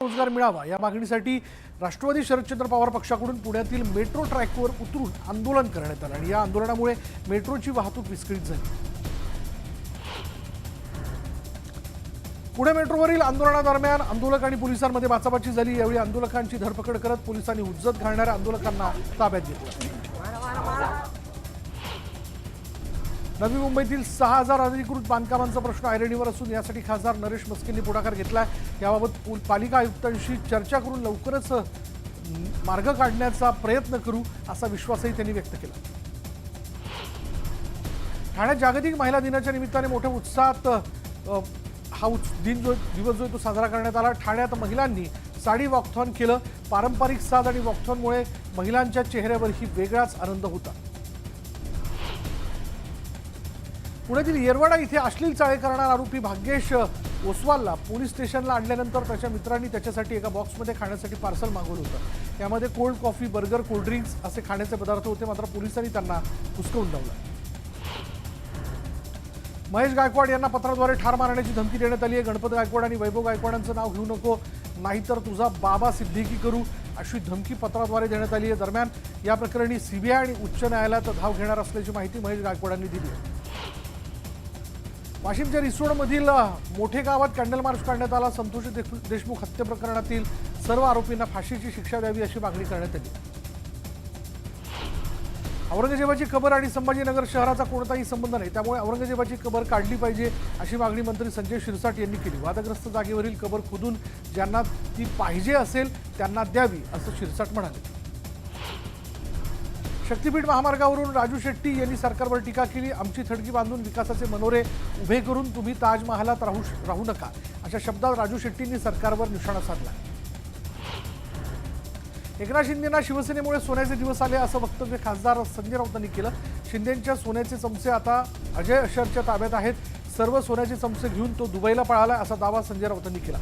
रोजगार मिळावा या मागणीसाठी राष्ट्रवादी शरदचंद्र पवार पक्षाकडून पुण्यातील मेट्रो ट्रॅकवर उतरून आंदोलन करण्यात आलं आणि या आंदोलनामुळे मेट्रोची वाहतूक विस्कळीत झाली। पुणे मेट्रोवरील आंदोलनादरम्यान आंदोलक आणि पोलिसांमध्ये बाचाबाची झाली। यावेळी आंदोलकांची धरपकड करत पोलिसांनी हुज्जत घालणाऱ्या आंदोलकांना ताब्यात घेतलं। नवी मुंबईतील 6000 अधिकृत बांधकामांचा प्रश्न ऐरणीवर असून यासाठी खासदार नरेश मस्केंनी पुढाकार घेतला। याबाबत पालिका आयुक्तांशी चर्चा करून लवकरच मार्ग काढण्याचा प्रयत्न करू असा विश्वासही त्यांनी व्यक्त केला। ठाण्यात जागतिक महिला दिनाच्या निमित्ताने मोठ्या उत्साहात हा दिवस जो तो साजरा करण्यात आला। ठाण्यात महिलांनी साडी वॉकथॉन केलं। पारंपरिक साज आणि वॉकथॉनमुळे महिलांच्या चेहऱ्यावरही वेगळाच आनंद होता। पुण्यातील येरवाडा इथे अश्लील चाळे करणारा आरोपी भाग्येश ओसवालला पोलीस स्टेशनला आणल्यानंतर त्याच्या मित्रांनी त्याच्यासाठी एका बॉक्समध्ये खाण्यासाठी पार्सल मागवलं होतं। यामध्ये कोल्ड कॉफी, बर्गर, कोल्ड्रिंक्स असे खाण्याचे पदार्थ होते, मात्र पोलिसांनी त्यांना हुसकावून लावलं। महेश गायकवाड यांना पत्राद्वारे ठार मारण्याची धमकी देण्यात आली आहे। गणपत गायकवाड आणि वैभव गायकवाडांचं नाव घेऊ नको, नाहीतर तुझा बाबा सिद्दीकी करू अशी धमकी पत्राद्वारे देण्यात आली आहे। दरम्यान या प्रकरणी सीबीआय आणि उच्च न्यायालयात धाव घेणार असल्याची माहिती महेश गायकवाडांनी दिली आहे। वाशिमच्या रिसोडमधील मोठे गावात कॅन्डल मार्च काढण्यात आला। संतोष देशमुख हत्या प्रकरणातील सर्व आरोपींना फाशीची शिक्षा द्यावी अशी मागणी करण्यात आली। औरंगजेबाची कबर आणि संभाजीनगर शहराचा कोणताही संबंध नाही, त्यामुळे औरंगजेबाची कबर काढली पाहिजे अशी मागणी मंत्री संजय शिरसाट यांनी केली। वादग्रस्त जागेवरील कबर खोदून ज्यांना ती पाहिजे असेल त्यांना द्यावी असं शिरसाट म्हणाले। शक्तीपीठ महामार्गावरून राजू शेट्टी यांनी सरकारवर टीका केली। आमची थडगी बांधून विकासाचे मनोरे उभे करून तुम्ही ताजमहालात राहू नका अशा शब्दात राजू शेट्टींनी सरकारवर निशाणा साधला। एकनाथ शिंदेंना शिवसेनेमुळे सोन्याचे दिवस आले असं वक्तव्य खासदार संजय राऊतांनी केलं। शिंदेंच्या सोन्याचे चमचे आता अजय अशरच्या ताब्यात आहेत। सर्व सोन्याचे चमचे घेऊन तो दुबईला पळाला असा दावा संजय राऊतांनी केला।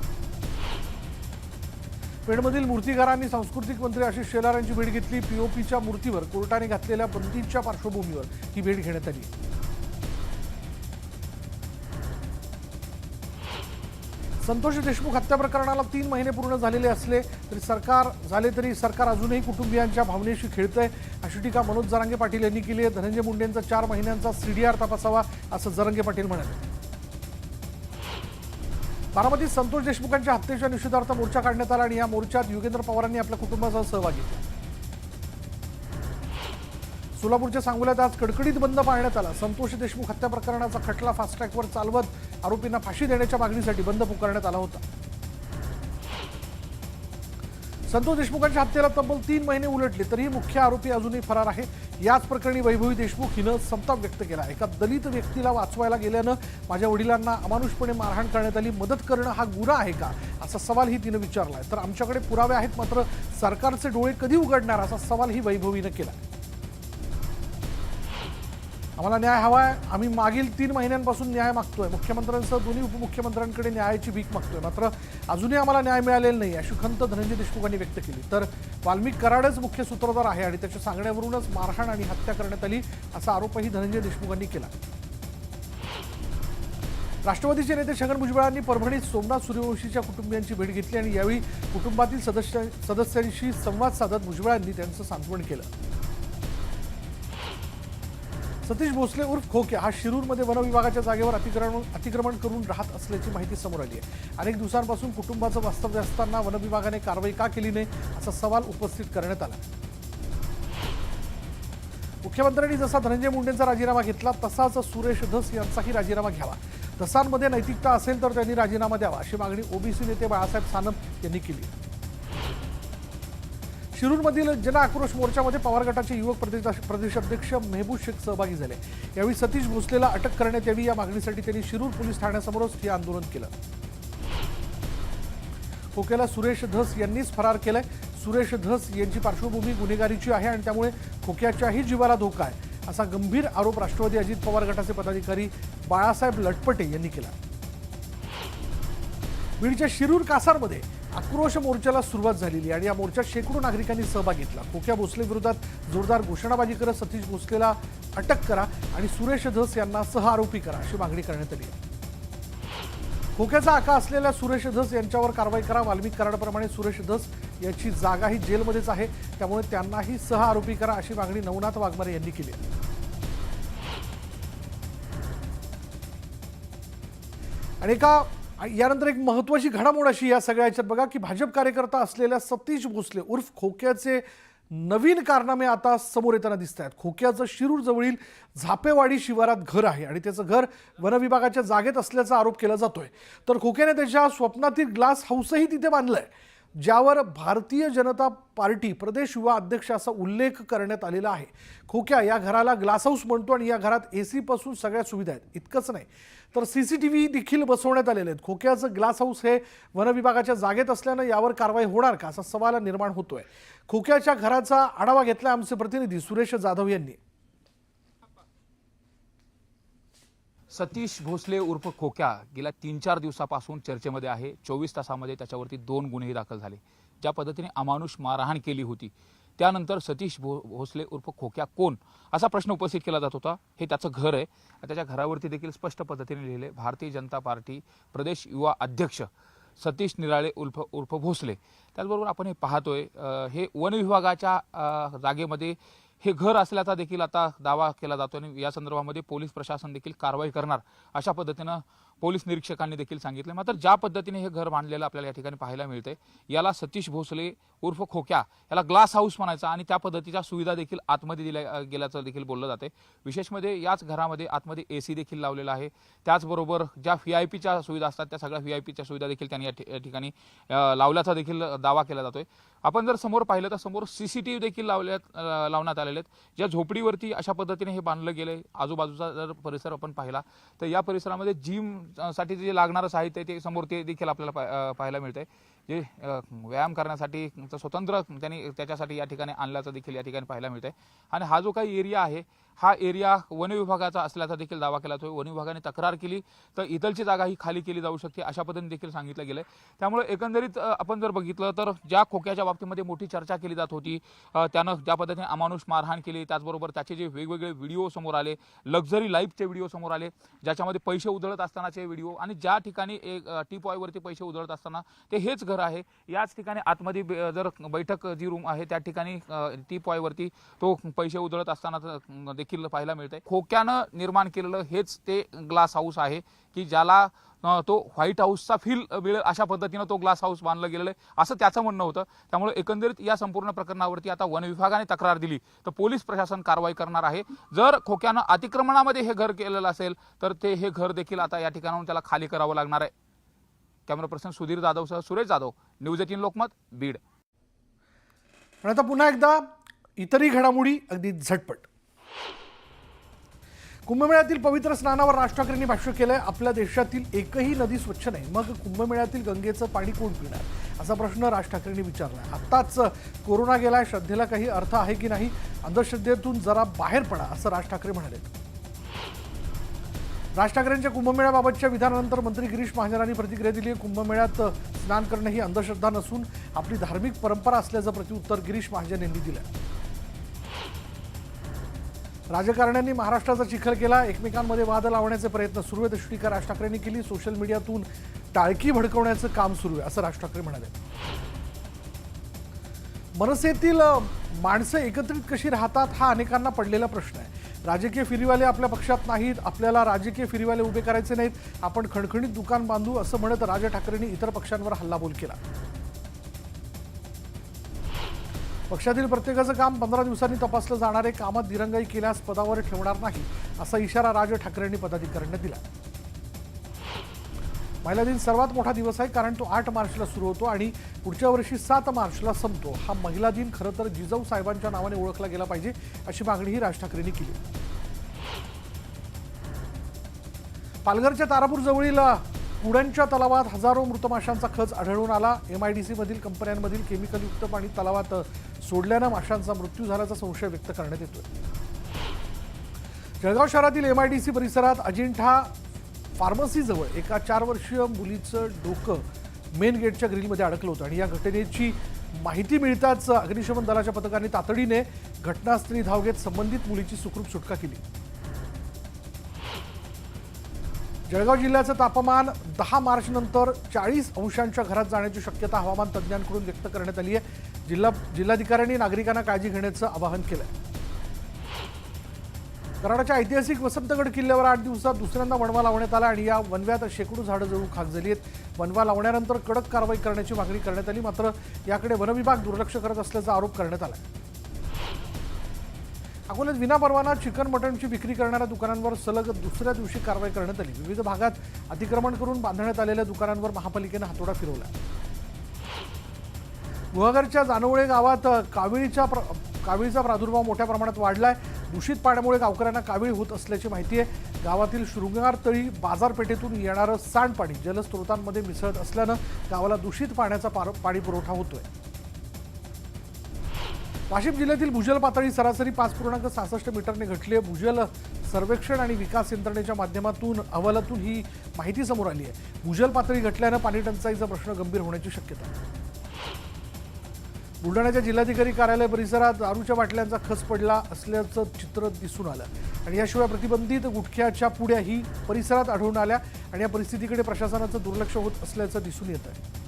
पेणमधील मूर्तिकारांनी सांस्कृतिक मंत्री आशिष शेलार यांची भेट घेतली। पीओपीच्या मूर्तीवर कोर्टाने घातलेल्या बंदीच्या पार्श्वभूमीवर ही भेट घेण्यात आली। संतोष देशमुख हत्या प्रकरणाला 3 महिने पूर्ण झालेले असले तरी सरकार अजूनही कुटुंबियांच्या भावनेशी खेळतंय अशी टीका मनोज जरांगे पाटील यांनी केली आहे। धनंजय मुंडेंचा 4 महिन्यांचा सीडीआर तपासावा असं जरांगे पाटील म्हणाले। बारामतीत संतोष देशमुखांच्या हत्येच्या निषेधार्थ मोर्चा काढण्यात आला आणि या मोर्चात युगेंद्र पवारांनी आपल्या कुटुंबासह सहभाग घेतला। सोलापूरच्या सांगोल्यात आज कडकडीत बंद पाळण्यात आला। संतोष देशमुख हत्या प्रकरणाचा खटला फास्ट ट्रॅकवर चालवत आरोपींना फाशी देण्याच्या मागणीसाठी बंद पुकारण्यात आला होता। संतोष देशमुखांच्या हत्येला तब्बल 3 महिने उलटले तरीही मुख्य आरोपी अजूनही फरार आहे। याच प्रकरणी वैभवी देशमुख हिनं संताप व्यक्त केला। एका दलित व्यक्तीला वाचवायला गेल्यानं माझ्या वडिलांना अमानुषपणे मारहाण करण्यात आली, मदत करणं हा गुन्हा आहे का असा सवालही तिनं विचारलाय। तर आमच्याकडे पुरावे आहेत, मात्र सरकारचे डोळे कधी उघडणार असा सवालही वैभवीनं केला। आम्हाला न्याय हवा आहे, आम्ही मागील 3 महिन्यांपासून न्याय मागतोय, मुख्यमंत्र्यांसह दोन्ही उपमुख्यमंत्र्यांकडे न्यायाची भीक मागतोय, मात्र अजूनही आम्हाला न्याय मिळालेला नाही अशी खंत धनंजय देशमुखांनी व्यक्त केली। तर वाल्मिक कराडच मुख्य सूत्रधार आहे आणि त्याच्या सांगण्यावरूनच मारहाण आणि हत्या करण्यात आली असा आरोपही धनंजय देशमुखांनी केला। राष्ट्रवादीचे नेते छगन भुजबळांनी परभणीत सोमनाथ सूर्यवंशीच्या कुटुंबियांची भेट घेतली आणि यावेळी कुटुंबातील सदस्यांशी संवाद साधत भुजबळांनी त्यांचं सांत्वन केलं। सतीश भोसले उर्फ खोक्या हा शिरूरमध्ये वन विभागाच्या जागेवर अतिक्रमण करून राहत असल्याची माहिती समोर आली आहे। अनेक दिवसांपासून कुटुंबाचं वास्तव्य असताना वन विभागाने कारवाई का केली नाही असा सवाल उपस्थित करण्यात आला। मुख्यमंत्र्यांनी जसा धनंजय मुंडेंचा राजीनामा घेतला तसाच सुरेश धस यांचाही राजीनामा घ्यावा। धसांमध्ये नैतिकता असेल तर त्यांनी राजीनामा द्यावा अशी मागणी ओबीसी नेते बाळासाहेब सानप यांनी केली। शिरूरमधील जन आक्रोश मोर्चामध्ये पवार गटाचे युवक प्रदेशाध्यक्ष मेहबूब शेख सहभागी झाले। यावेळी सतीश भोसलेला अटक करण्यात यावी या मागणीसाठी त्यांनी शिरूर पोलीस ठाण्यासमोरच हे आंदोलन केलं। खोक्याला सुरेश धस यांनीच फरार केलंय। सुरेश धस यांची पार्श्वभूमी गुन्हेगारीची आहे आणि त्यामुळे खोक्याच्याही जीवाला धोका आहे असा गंभीर आरोप राष्ट्रवादी अजित पवार गटाचे पदाधिकारी बाळासाहेब लटपटे यांनी केला। बीडच्या शिरूर कासारमध्ये आक्रोश मोर्चाला सुरुवात झालेली आणि या मोर्चात शेकडो नागरिकांनी सहभाग घेतला। खोक्या भोसले विरोधात जोरदार घोषणाबाजी करत सतीश भोसलेला अटक करा आणि सुरेश धस यांना सह आरोपी करा अशी मागणी करण्यात आली। खोक्याचा आका असलेल्या सुरेश धस यांच्यावर कारवाई करा. वाल्मिक कराडाप्रमाणे सुरेश धस याची जागाही जेलमध्येच आहे, त्यामुळे त्यांनाही सह आरोपी करा अशी मागणी नवनाथ वाघमारे यांनी केली. आणि यानंतर एक महत्त्वाची घडामोड अशी या सगळ्या याच्यात बघा की भाजप कार्यकर्ता असलेल्या सतीश भोसले उर्फ खोक्याचे नवीन कारनामे आता समोर येताना दिसत आहेत. खोक्याचं शिरूर जवळील झापेवाडी शिवारात घर आहे आणि त्याचं घर वनविभागाच्या जागेत असल्याचा आरोप केला जातोय. तर खोक्याने त्याच्या स्वप्नातील ग्लास हाऊसही तिथे बांधलंय, ज्यावर भारतीय जनता पार्टी प्रदेश युवा अध्यक्ष असा उल्लेख करण्यात आलेला आहे. खोक्या या घराला ग्लास हाऊस म्हणतो आणि या घरात एसी पासून सगळ्या सुविधा आहेत. इतकंच नाही तर सीसीटीव्ही देखील बसवण्यात आलेले आहेत. खोक्याचं ग्लास हाऊस हे वनविभागाच्या जागेत असल्यानं यावर कारवाई होणार का असा सवाल निर्माण होतोय. खोक्याच्या घराचा आढावा घेतला आमचे प्रतिनिधी सुरेश जाधव यांनी. सतीश भोसले उर्फ खोक्या गेल्या 3-4 दिवसापासून चर्चेमध्ये आहे. 24 तासामध्ये त्याच्यावरती 2 गुन्हेही दाखल झाले. ज्या पद्धतीने अमानुष मारहाण केली होती, त्यानंतर सतीश भोसले उर्फ खोक्या कोण असा प्रश्न उपस्थित केला जात होता. हे त्याचं घर आहे. त्याच्या घरावरती देखील स्पष्ट पद्धतीने लिहिले भारतीय जनता पार्टी प्रदेश युवा अध्यक्ष सतीश निराळे उर्फ भोसले. त्याचबरोबर आपण हे पाहतोय हे वन विभागाच्या जागेमध्ये हे घर असल्याचा देखील आता दावा केला जातो आणि या संदर्भामध्ये पोलीस प्रशासन देखील कारवाई करणार अशा पद्धतीनं पोलीस निरीक्षकांनी देखील सांगितलं. मात्र ज्या पद्धतीने हे घर बांधलेलं आपल्याला या ठिकाणी पाहायला मिळतंय, याला सतीश भोसले उर्फ खोक्या याला ग्लास हाऊस म्हणायचा आणि त्या पद्धतीच्या सुविधा देखील आतमध्ये दिल्या गेल्याचं देखील बोललं जाते. विशेष म्हणजे याच घरामध्ये आतमध्ये एसी देखील लावलेला आहे. त्याचबरोबर ज्या व्हीआयपीच्या सुविधा असतात त्या सगळ्या व्हीआयपीच्या सुविधा देखील त्यांनी या ठिकाणी लावल्याचा देखील दावा केला जातोय. आपण जर समोर पाहिलं तर समोर सीसीटीव्ही देखील लावण्यात आलेले आहेत. ज्या झोपडीवरती अशा पद्धतीने हे बांधलं गेलंय, आजूबाजूचा जर परिसर आपण पाहिला तर या परिसरामध्ये जिम साठी जे लागणारं साहित्य ते समोर ते देखील आपल्याला पाहायला मिळतंय. जे व्यायाम करण्यासाठी स्वतंत्र त्यांनी त्याच्यासाठी या ठिकाणी आणल्याचं देखील या ठिकाणी पाहायला मिळतंय. आणि हा जो काही एरिया आहे हा एरिया वन विभागाचा असल्याचा देखील दावा केला जातोय. वन विभागाने तक्रार केली तर इथलची जागा ही खाली केली जाऊ शकते अशा पद्धतीने देखील सांगितलं गेलंय. त्यामुळे एकंदरीत आपण जर बघितलं तर ज्या खोक्याच्या बाबतीमध्ये मोठी चर्चा केली जात होती, त्यानं ज्या पद्धतीने अमानुष मारहाण केली, त्याचबरोबर त्याचे जे वेगवेगळे व्हिडिओ समोर आले, लक्झरी लाईफचे व्हिडिओ समोर आले, ज्याच्यामध्ये पैसे उधळत असतानाचे व्हिडिओ आणि ज्या ठिकाणी एक टी पॉयवरती पैसे उधळत असताना ते हेच घर आहे. याच ठिकाणी आतमध्ये जर बैठक जी रूम आहे त्या ठिकाणी टी पॉयवरती तो पैसे उधळत असताना देखील पाहायला मिळतंय. खोक्यानं निर्माण केलेलं हेच ते ग्लास हाऊस आहे की ज्याला तो व्हाईट हाऊसचा फील मिळेल अशा पद्धतीनं तो ग्लास हाऊस बांधलं गेलेलं आहे असं त्याचं म्हणणं होतं. त्यामुळे एकंदरीत या संपूर्ण प्रकरणावरती आता वन विभागाने तक्रार दिली तर पोलीस प्रशासन कारवाई करणार आहे. जर खोक्यानं अतिक्रमणामध्ये हे घर केलेलं असेल तर ते हे घर देखील आता या ठिकाणाहून त्याला खाली करावं लागणार आहे. कॅमेरा पर्सन सुधीर जाधवसह सुरेश जाधव, न्यूज 18 लोकमत, बीड. आणि आता पुन्हा एकदा इतरही घडामोडी अगदी झटपट. कुंभमेळ्यातील पवित्र स्नानावर राज ठाकरेंनी भाष्य केलंय. आपल्या देशातील एकही नदी स्वच्छ नाही, मग कुंभमेळ्यातील गंगेचं पाणी कोण पिणार असा प्रश्न राज ठाकरेंनी विचारला. आत्ताच कोरोना गेलाय, श्रद्धेला काही अर्थ आहे की नाही, अंधश्रद्धेतून जरा बाहेर पडा असं राज ठाकरे म्हणाले. राज ठाकरेंच्या कुंभमेळ्याबाबतच्या विधानानंतर मंत्री गिरीश महाजनांनी प्रतिक्रिया दिली. कुंभमेळ्यात स्नान करणं ही अंधश्रद्धा नसून आपली धार्मिक परंपरा असल्याचं प्रत्युत्तर गिरीश महाजन यांनी दिलं. राजकारण्यांनी महाराष्ट्राचा चिखल केला, एकमेकांमध्ये वाद लावण्याचे प्रयत्न सुरू आहेत अशी टीका राज ठाकरेंनी केली. सोशल मीडियातून टाळकी भडकवण्याचं काम सुरू आहे असं राज ठाकरे म्हणाले. मनसेतील माणसं एकत्रित कशी राहतात हा अनेकांना पडलेला प्रश्न आहे. राजकीय फेरीवाले आपल्या पक्षात नाहीत, आपल्याला राजकीय फेरीवाले उभे करायचे नाहीत, आपण खणखणीत दुकान बांधू असं म्हणत राज ठाकरेंनी इतर पक्षांवर हल्लाबोल केला. पक्षातील प्रत्येकाचं काम 15 दिवसांनी तपासलं जाणार आहे, कामात दिरंगाई केल्यास पदावर ठेवणार नाही असा इशारा राज ठाकरेंनी पदाधिकाऱ्यांना दिला. महिला दिन सर्वात मोठा दिवस आहे कारण तो 8 मार्चला सुरू होतो आणि पुढच्या वर्षी 7 मार्चला संपतो. हा महिला दिन खरं तर जिजाऊ साहेबांच्या नावाने ओळखला गेला पाहिजे अशी मागणीही राज ठाकरेंनी केली. पालघरच्या तारापूर जवळील पुड्यांच्या तलावात हजारो मृत माशांचा खच आढळून आला. MIDC मधील कंपन्यांमधील केमिकलयुक्त पाणी तलावात सोडल्यानं माशांचा मृत्यू झाल्याचा संशय व्यक्त करण्यात येतोय. जळगाव शहरातील MIDC परिसरात अजिंठा फार्मसीजवळ एका 4 वर्षीय मुलीचं डोकं मेन गेटच्या ग्रिलमध्ये अडकलं होतं आणि या घटनेची माहिती मिळताच अग्निशमन दलाच्या पथकाने तातडीने घटनास्थळी धाव घेत संबंधित मुलीची सुखरूप सुटका केली. जळगाव जिल्ह्याचं तापमान 10 मार्च नंतर 40 अंशांच्या घरात जाण्याची शक्यता हवामान तज्ज्ञांकडून व्यक्त करण्यात आली आहे। जिल्हाधिकाऱ्यांनी नागरिकांना काळजी घेण्याचं आवाहन केलं आहे। कराडाच्या ऐतिहासिक वसंतगड किल्ल्यावर 8 दिवसात दुसऱ्यांदा वणवा लावण्यात आला आणि या वणव्यात शेकडो झाडं जळून खाक झाली आहेत। वणवा लावण्यानंतर कडक कारवाई करण्याची मागणी करण्यात आली, मात्र याकडे वन विभाग दुर्लक्ष करत असल्याचा आरोप करण्यात आला। अकोल्यात विनापरवाना चिकन मटणची विक्री करणाऱ्या दुकानांवर सलग दुसऱ्या दिवशी कारवाई करण्यात आली। विविध भागात अतिक्रमण करून बांधण्यात आलेल्या दुकानांवर महापालिकेने हातोडा फिरवला। गुहागरच्या जानवळे गावात काविळीचा प्रादुर्भाव मोठ्या प्रमाणात वाढलाय। दूषित पाण्यामुळे गावकऱ्यांना कावीळ होत असल्याची माहिती आहे। गावातील शृंगारतळी बाजारपेठेतून येणारं सांडपाणी जलस्रोतांमध्ये मिसळत असल्यानं गावाला दूषित पाण्याचा पाणी पुरवठा होतोय। वाशिम जिल्ह्यातील भूजल पातळी सरासरी 5.66 मीटरने घटली आहे। भूजल सर्वेक्षण आणि विकास यंत्रणेच्या माध्यमातून अहवालातून ही माहिती समोर आली आहे। भूजल पातळी घटल्यानं पाणी टंचाईचा प्रश्न गंभीर होण्याची शक्यता आहे। बुलढाण्याच्या जिल्हाधिकारी कार्यालय परिसरात दारूच्या बाटल्यांचा खच पडला असल्याचं चित्र दिसून आलं आणि याशिवाय प्रतिबंधित गुटख्याच्या पुड्याही परिसरात आढळून आल्या आणि या परिस्थितीकडे प्रशासनाचं दुर्लक्ष होत असल्याचं दिसून येत आहे।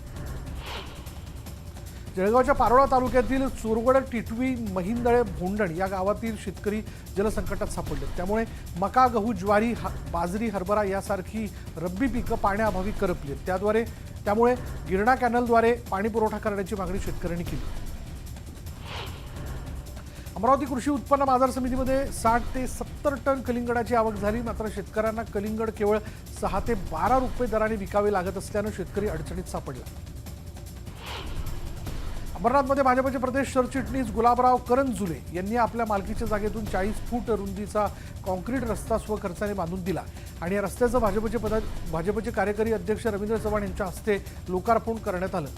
जळगावच्या पारोळा तालुक्यातील चोरवड टिटवी महिंदळे भोंडण या गावातील शेतकरी जलसंकटात सापडले। त्यामुळे मका, गहू, ज्वारी, बाजरी, हरभरा यासारखी रब्बी पिकं पाण्याअभावी करपली। त्यामुळे गिरणा कॅनलद्वारे पाणी पुरवठा करण्याची मागणी शेतकऱ्यांनी केली। अमरावती कृषी उत्पन्न बाजार समितीमध्ये 60 ते 70 टन कलिंगडाची आवक झाली, मात्र शेतकऱ्यांना कलिंगड केवळ 6 ते 12 रुपये दराने विकावे लागत असल्यानं शेतकरी अडचणीत सापडला। अंबरनाथमध्ये भाजपचे प्रदेश सरचिटणीस गुलाबराव करंजुले यांनी आपल्या मालकीच्या जागेतून 40 फूट रुंदीचा कॉन्क्रीट रस्ता स्वखर्चाने बांधून दिला आणि या रस्त्याचं भाजपचे कार्यकारी अध्यक्ष रवींद्र चव्हाण यांच्या हस्ते लोकार्पण करण्यात आलं।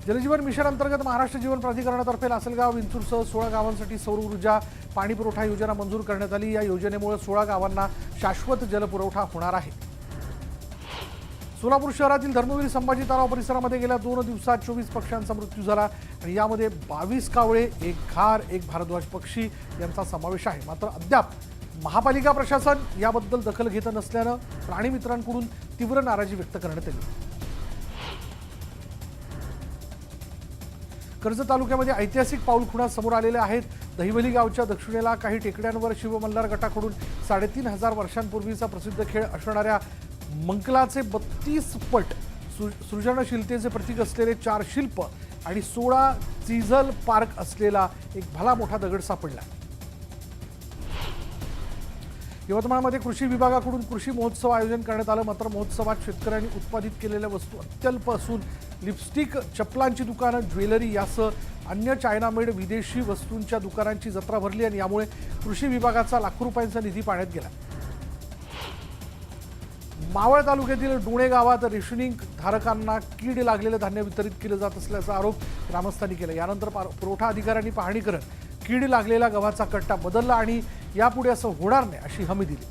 जलजीवन मिशन अंतर्गत महाराष्ट्र जीवन प्राधिकरणातर्फे लासलगाव, विंचूरसह 16 गावांसाठी सौर ऊर्जा पाणी पुरवठा योजना मंजूर करण्यात आली। या योजनेमुळे 16 गावांना शाश्वत जलपुरवठा होणार आहे। सोलापूर शहरातील धर्मवीर संभाजी तलाव परिसरामध्ये गेल्या 2 दिवसात 24 पक्ष्यांचा मृत्यू झाला आणि यामध्ये 22 कावळे, 1 घार, 1 भारद्वाज पक्षी यांचा समावेश आहे। मात्र अद्याप महापालिका प्रशासन याबद्दल दखल घेत नसल्यानं प्राणीमित्रांकडून तीव्र नाराजी व्यक्त करण्यात आली। कर्जत तालुक्यामध्ये ऐतिहासिक पाऊल खुणा समोर आलेल्या आहेत। दहिवली गावच्या दक्षिणेला काही टेकड्यांवर शिवमल्हार गटाकडून 3,500 वर्षांपूर्वीचा प्रसिद्ध खेळ असणाऱ्या मंकलाचे 32 पट सृजनशीलतेचे प्रतीक असलेले 4 शिल्प आणि 16 चिझल पार्क असलेला एक भला मोठा दगड सापडला। यवतमाळमध्ये कृषी विभागाकडून कृषी महोत्सव आयोजन करण्यात आलं, मात्र महोत्सवात शेतकऱ्यांनी उत्पादित केलेल्या वस्तू अत्यल्प असून लिपस्टिक, चप्पलांची दुकानं, ज्वेलरी यासह अन्य चायनामेड विदेशी वस्तूंच्या दुकानांची जत्रा भरली आणि यामुळे कृषी विभागाचा लाखो रुपयांचा निधी पाण्यात गेला। मावळ तालुक्यातील डोणे गावात रेशनिंग धारकांना कीड लागलेलं धान्य वितरित केलं जात असल्याचा आरोप ग्रामस्थांनी केला। यानंतर पुरवठा अधिकाऱ्यांनी पाहणी करत कीड लागलेला गव्हाचा कट्टा बदलला आणि यापुढे असं होणार नाही अशी हमी दिली।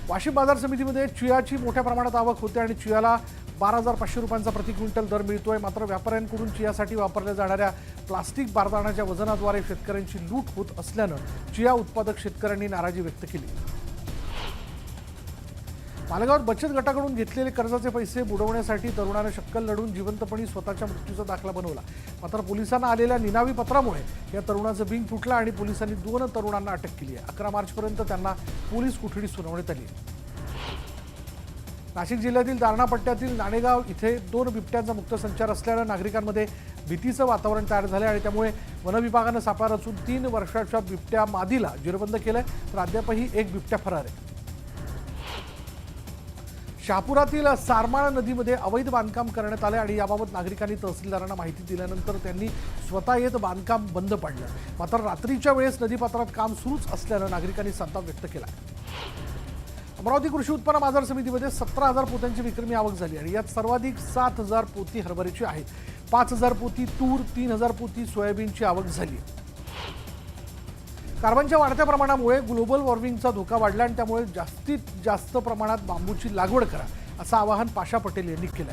वाशिम बाजार समितीमध्ये चियाची मोठ्या प्रमाणात आवक होते आणि चियाला 12,500 रुपयांचा प्रति क्विंटल दर मिळतोय, मात्र व्यापाऱ्यांकडून चियासाठी वापरल्या जाणाऱ्या प्लास्टिक बारदाण्याच्या वजनाद्वारे शेतकऱ्यांची लूट होत असल्यानं चिया उत्पादक शेतकऱ्यांनी नाराजी व्यक्त केली। मालेगावात बचत गटाकडून घेतलेले कर्जाचे पैसे बुडवण्यासाठी तरुणाने शक्कल लढून जिवंतपणी स्वतःच्या मृत्यूचा दाखला बनवला, मात्र पोलिसांना आलेल्या निनावी पत्रामुळे या तरुणाचं बिंग फुटलं आणि पोलिसांनी 2 तरुणांना अटक केली आहे। 11 मार्चपर्यंत त्यांना पोलीस कोठडी सुनावण्यात आली। नाशिक जिल्ह्यातील दारणा पट्ट्यातील नाणेगाव इथे 2 बिबट्यांचा मुक्त संचार असल्यानं नागरिकांमध्ये भीतीचं वातावरण तयार झालं आणि त्यामुळे वनविभागानं सापळा रचून 3 वर्षाच्या बिबट्या मादीला जेरबंद केलंय, तर अद्यापही एक बिबट्या फरार आहे। शहापुरातील सारमाळ नदीमध्ये अवैध बांधकाम करण्यात आले आणि याबाबत नागरिकांनी तहसीलदारांना माहिती दिल्यानंतर त्यांनी स्वतः येत बांधकाम बंद पाडलं, मात्र रात्रीच्या वेळेस नदीपात्रात काम सुरूच असल्यानं नागरिकांनी संताप व्यक्त केला। अमरावती कृषी उत्पन्न बाजार समितीमध्ये 17,000 पोत्यांची विक्रमी आवक झाली आणि यात सर्वाधिक 7,000 पोती हरभऱ्याची आहेत, 5,000 पोती तूर, 3,000 पोती सोयाबीनची आवक झाली। कार्बनच्या वाढत्या प्रमाणामुळे ग्लोबल वॉर्मिंगचा धोका वाढला आणि त्यामुळे जास्तीत जास्त प्रमाणात बांबूची लागवड करा असं आवाहन पाशा पटेल यांनी केलं।